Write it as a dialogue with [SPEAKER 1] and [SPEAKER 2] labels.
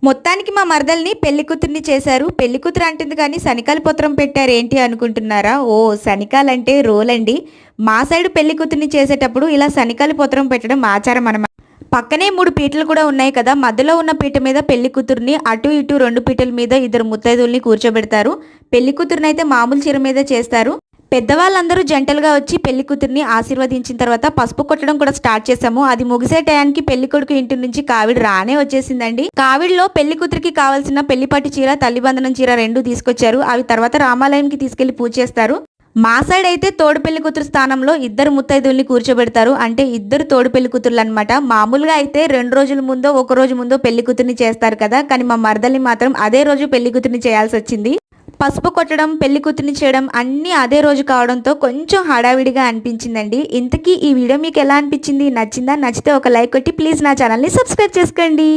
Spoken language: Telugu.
[SPEAKER 1] మొత్తానికి మా మరదల్ని పెళ్లి కూతుర్ని చేశారు. పెళ్లి కూతురు అంటుంది కానీ శనికాల పత్రం పెట్టారు ఏంటి అనుకుంటున్నారా? ఓ శనికాలంటే రోలండి. మా సైడ్ పెళ్లి కూతుర్ని చేసేటప్పుడు ఇలా శనికాల పత్రం పెట్టడం ఆచారం అన్నమాట. పక్కనే 3 పీటలు కూడా ఉన్నాయి కదా, మధ్యలో ఉన్న పీట మీద పెళ్లి కూతుర్ని, అటు ఇటు 2 పీటల మీద ఇద్దరు ముత్తైదుల్ని కూర్చోబెడతారు. పెళ్లి కూతురునైతే మామూలు చీర మీద చేస్తారు. పెద్దవాళ్ళందరూ జంటలుగా వచ్చి పెళ్లి కూతుర్ని ఆశీర్వదించిన తర్వాత పసుపు కొట్టడం కూడా స్టార్ట్ చేసాము. అది ముగిసే టయానికి పెళ్లి కొడుకు ఇంటి నుంచి కావిడి రానే వచ్చేసిందండి. కావిడిలో పెళ్లి కూతురికి కావాల్సిన పెళ్లిపట్టు చీర, తల్లిబంధనం చీర 2 తీసుకొచ్చారు. అవి తర్వాత రామాలయంకి తీసుకెళ్లి పూజ చేస్తారు. మా సైడ్ అయితే తోడు పెళ్లి కూతురు స్థానంలో ఇద్దరు ముత్తైదుల్ని కూర్చోబెడతారు. అంటే ఇద్దరు తోడు పెళ్లి కూతుర్లు అనమాట. మామూలుగా అయితే 2 రోజుల ముందో 1 రోజు ముందో పెళ్లి కూతుర్ని చేస్తారు కదా, కానీ మా మరదల్ని మాత్రం అదే రోజు పెళ్లి కూతుర్ని చేయాల్సి వచ్చింది. పసుపు కొట్టడం, పెళ్లి కూతుర్ని చేయడం అన్నీ అదే రోజు కావడంతో కొంచెం హడావిడిగా అనిపించిందండి. ఇంతకీ ఈ వీడియో మీకు ఎలా అనిపించింది? నచ్చిందా? నచ్చితే ఒక లైక్ కొట్టి ప్లీజ్ నా ఛానల్ని సబ్స్క్రైబ్ చేసుకోండి.